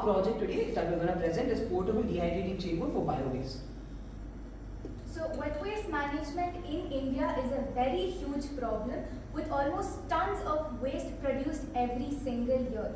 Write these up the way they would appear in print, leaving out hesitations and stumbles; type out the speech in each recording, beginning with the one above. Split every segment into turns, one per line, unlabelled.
project today that we're going to present is portable dehydrating chamber for biowaste.
So wet waste management in India is a very huge problem with almost tons of waste produced every single year.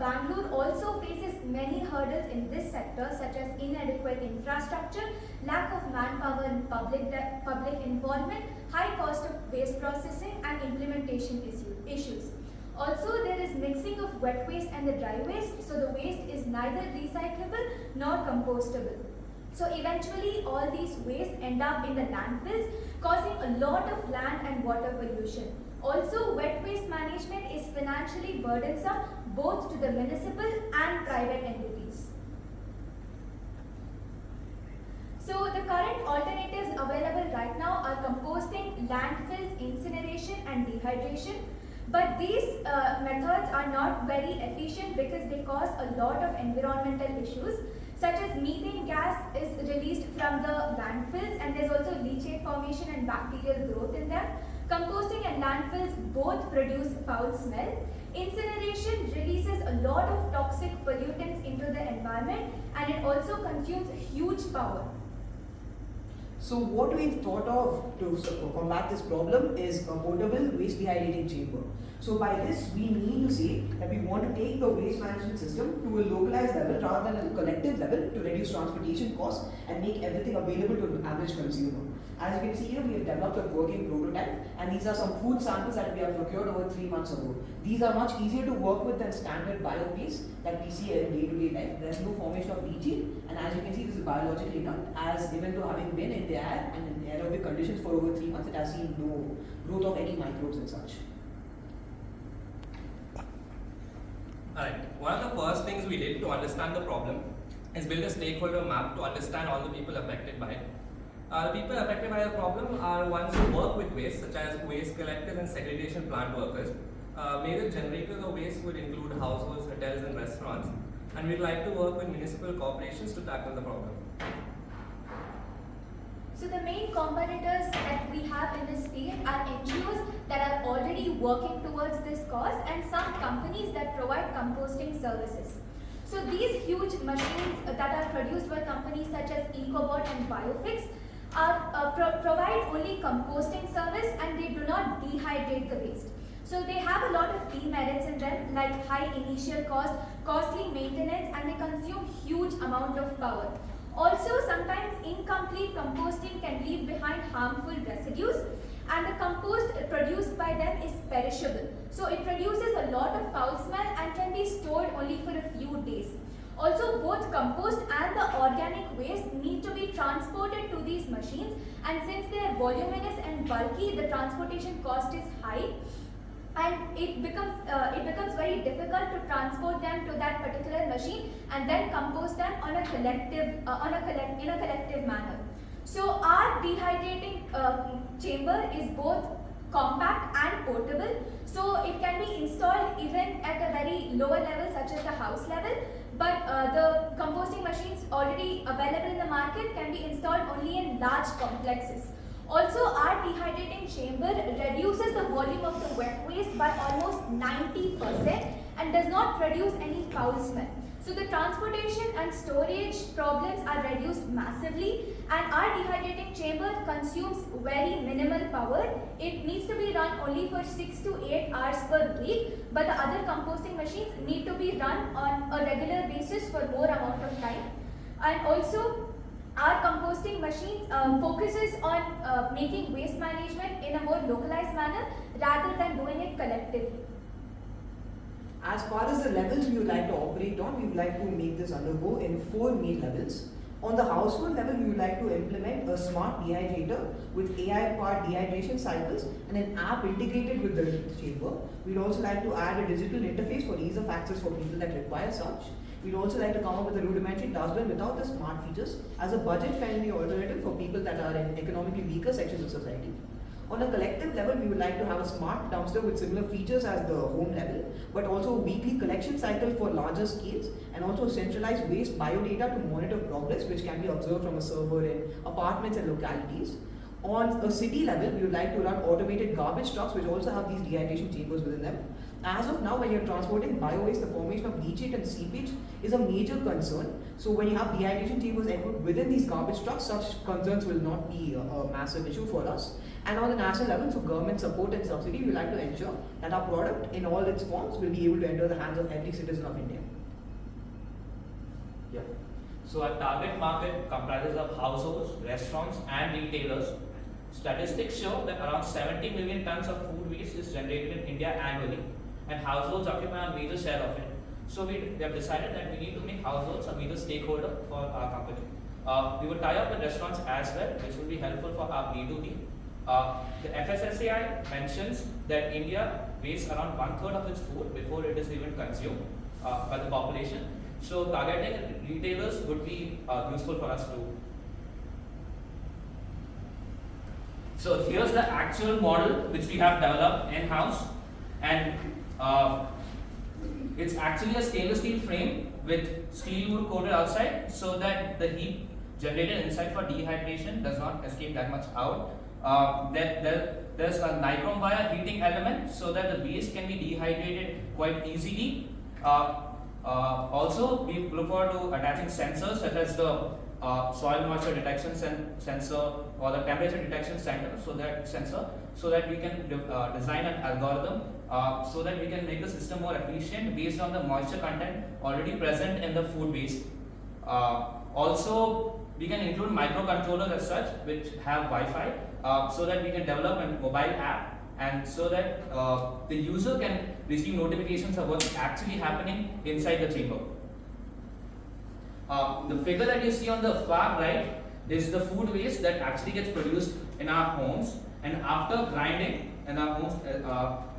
Bangalore also faces many hurdles in this sector such as inadequate infrastructure, lack of manpower and public involvement, high cost of waste processing and implementation issues. Also, there is mixing of wet waste and the dry waste, so the waste is neither recyclable nor compostable. So eventually all these waste end up in the landfills, causing a lot of land and water pollution. Also, wet waste management is financially burdensome both to the municipal and private entities. So the current alternatives available right now are composting, landfills, incineration and dehydration. But these methods are not very efficient because they cause a lot of environmental issues, such as methane gas is released from the landfills and there's also leachate formation and bacterial growth in them. Composting and landfills both produce foul smell. Incineration releases a lot of toxic pollutants into the environment and it also consumes huge power.
So what we've thought of to combat this problem is a portable waste dehydrating chamber. So by this we mean to say that we want to take the waste management system to a localized level rather than a collective level to reduce transportation costs and make everything available to an average consumer. As you can see here, we have developed a working prototype and these are some food samples that we have procured over 3 months ago. These are much easier to work with than standard bio-waste that we see in day-to-day life. There is no formation of leachate and as you can see this is biologically not, as even though having been in the air and in aerobic conditions for over 3 months, it has seen no growth of any microbes and such.
Alright, one of the first things we did to understand the problem is build a stakeholder map to understand all the people affected by it. The people affected by the problem are ones who work with waste, such as waste collectors and segregation plant workers. Major generators of waste would include households, hotels and restaurants. And we'd like to work with municipal corporations to tackle the problem.
So the main competitors that we have in this field are NGOs that are already working towards this cause and some companies that provide composting services. So these huge machines that are produced by companies such as EcoBot and Biofix provide only composting service and they do not dehydrate the waste. So they have a lot of demerits in them like high initial cost, costly maintenance and they consume huge amount of power. Also sometimes incomplete composting can leave behind harmful residues and the compost produced by them is perishable. So it produces a lot of foul smell and can be stored only for a few days. Also, both compost and the organic waste need to be transported to these machines and since they are voluminous and bulky, the transportation cost is high and it becomes very difficult to transport them to that particular machine and then compost them on a collective manner. So our dehydrating chamber is both compact and portable, so it can be installed even at a very lower level such as the house level, but the composting machines already available in the market can be installed only in large complexes. Also, our dehydrating chamber reduces the volume of the wet waste by almost 90% and does not produce any foul smell. So the transportation and storage problems are reduced massively and our dehydrating chamber consumes very minimal power. It needs to be run only for 6 to 8 hours per week, but the other composting machines need to be run on a regular basis for more amount of time. And also, our composting machine focuses on making waste management in a more localized manner rather than doing it collectively.
As far as the levels we would like to operate on, we would like to make this undergo in 4 main levels. On the household level, we would like to implement a smart dehydrator with AI-powered dehydration cycles and an app integrated with the chamber. We'd also like to add a digital interface for ease of access for people that require such. We'd also like to come up with a rudimentary dustbin without the smart features as a budget-friendly alternative for people that are in economically weaker sections of society. On a collective level, we would like to have a smart dumpster with similar features as the home level, but also a weekly collection cycle for larger scales and also centralized waste biodata to monitor progress, which can be observed from a server in apartments and localities. On a city level, we would like to run automated garbage trucks which also have these dehydration chambers within them. as of now, when you're transporting bio-waste, the formation of leachate and seepage is a major concern. So when you have dehydration chambers equipped within these garbage trucks, such concerns will not be a massive issue for us. And on the national level, through government support and subsidy, we like to ensure that our product in all its forms will be able to enter the hands of every citizen of India.
Yeah. So our target market comprises of households, restaurants, and retailers. Statistics show that around 70 million tons of food waste is generated in India annually, and households occupy a major share of it. So we have decided that we need to make households a major stakeholder for our company. We will tie up with restaurants as well, which will be helpful for our B2B. The FSSAI mentions that India wastes around 1/3 of its food before it is even consumed by the population. So targeting retailers would be useful for us too. So here's the actual model which we have developed in-house, and it's actually a stainless steel frame with steel wool coated outside so that the heat generated inside for dehydration does not escape that much out. There's a nichrome wire heating element so that the waste can be dehydrated quite easily. Also, we look forward to attaching sensors such as the soil moisture detection sensor or the temperature detection sensor, so that we can design an algorithm so that we can make the system more efficient based on the moisture content already present in the food waste. Also, we can include microcontrollers as such which have Wi-Fi so that we can develop a mobile app, and so that the user can receive notifications of what's actually happening inside the chamber. The figure that you see on the far right is the food waste that actually gets produced in our homes, and after grinding in our homes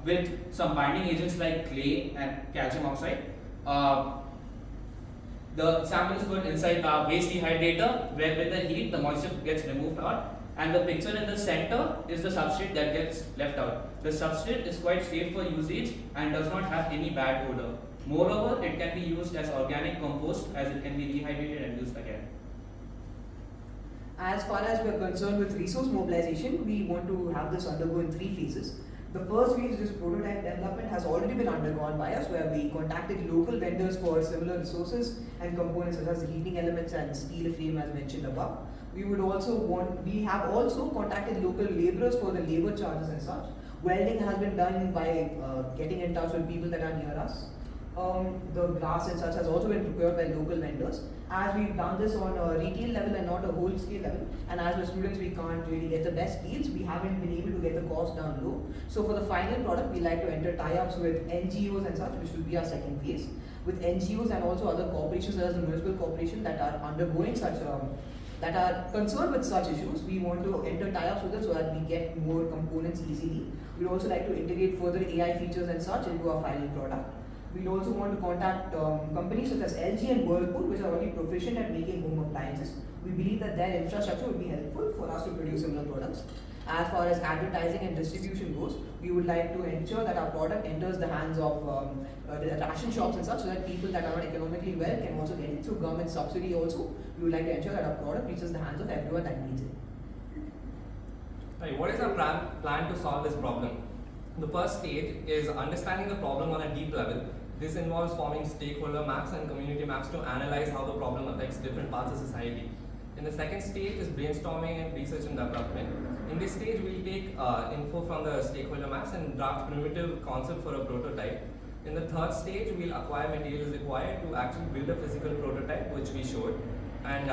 with some binding agents like clay and calcium oxide, the sample is put inside our waste dehydrator, where with the heat the moisture gets removed out, and the picture in the center is the substrate that gets left out. The substrate is quite safe for usage and does not have any bad odor. Moreover, it can be used as organic compost, as it can be rehydrated and used again.
As far as we are concerned with resource mobilization, we want to have this undergo in 3 phases. The first phase, this prototype development, has already been undergone by us, where we contacted local vendors for similar resources and components such as the heating elements and steel frame as mentioned above. We have also contacted local laborers for the labor charges and such. Welding has been done by getting in touch with people that are near us. The glass and such has also been procured by local vendors. As we've done this on a retail level and not a whole scale level, and as we're students we can't really get the best deals, we haven't been able to get the cost down low. So for the final product, we like to enter tie-ups with NGOs and such, which will be our second phase. With NGOs and also other corporations such as the municipal corporation that are undergoing such that are concerned with such issues, we want to enter tie-ups with them so that we get more components easily. We'd also like to integrate further AI features and such into our final product. We'd also want to contact companies such as LG and Whirlpool, which are already proficient at making home appliances. We believe that their infrastructure would be helpful for us to produce similar products. As far as advertising and distribution goes, we would like to ensure that our product enters the hands of the ration shops and such, so that people that are not economically well can also get it through government subsidy also. We would like to ensure that our product reaches the hands of everyone that needs it.
Right, what is our plan to solve this problem? The first stage is understanding the problem on a deep level. This involves forming stakeholder maps and community maps to analyze how the problem affects different parts of society. In the second stage is brainstorming and research and development. In this stage, we'll take info from the stakeholder maps and draft primitive concept for a prototype. In the third stage, we'll acquire materials required to actually build a physical prototype, which we showed, and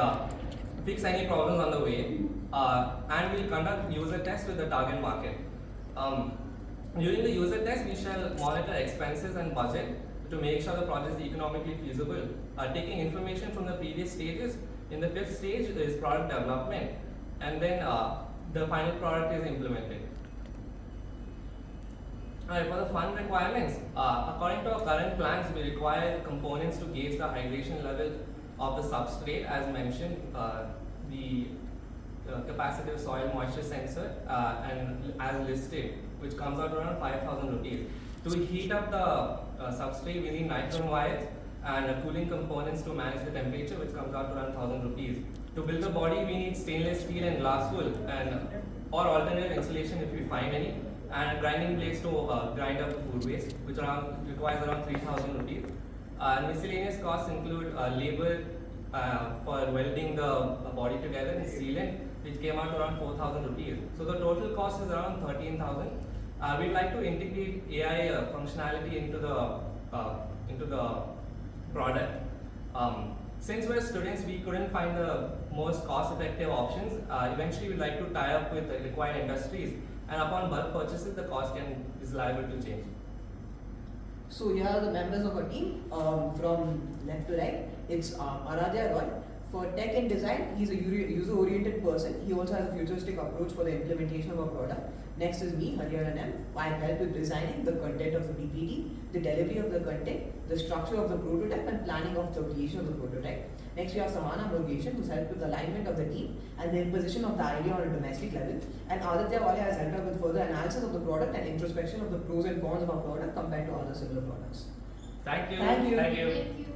fix any problems on the way. And we'll conduct user tests with the target market. During the user test, we shall monitor expenses and budget to make sure the project is economically feasible. Taking information from the previous stages, in the fifth stage is product development, and then the final product is implemented. Alright, for the fund requirements, according to our current plans, we require components to gauge the hydration level of the substrate, as mentioned, the capacitive soil moisture sensor, and as listed, which comes out around 5,000 rupees. To heat up the substrate, we need nitron wires and cooling components to manage the temperature, which comes out around 1,000 rupees. To build the body, we need stainless steel and glass wool, and or alternative insulation if we find any, and grinding blades to grind up the food waste, which requires around 3,000 rupees. Miscellaneous costs include labor for welding the body together and sealant, which came out around 4,000 rupees. So the total cost is around 13,000. We'd like to integrate AI functionality into the product. Since we're students, we couldn't find the most cost-effective options. Eventually, we'd like to tie up with the required industries, and upon bulk purchases, the cost is liable to change.
So here are the members of our team. From left to right, it's Aradhya Roy. For tech and design, he's a user-oriented person. He also has a futuristic approach for the implementation of our product. Next is me, Hariharan M. I help with designing the content of the PPT, the delivery of the content, the structure of the prototype, and planning of the creation of the prototype. Next, we have Samana Murugesan, who's helped with alignment of the team and the imposition of the idea on a domestic level. And Aditya Valia has helped us with further analysis of the product and introspection of the pros and cons of our product compared to other similar products.
Thank you.
Thank you.
Thank you.
Thank you.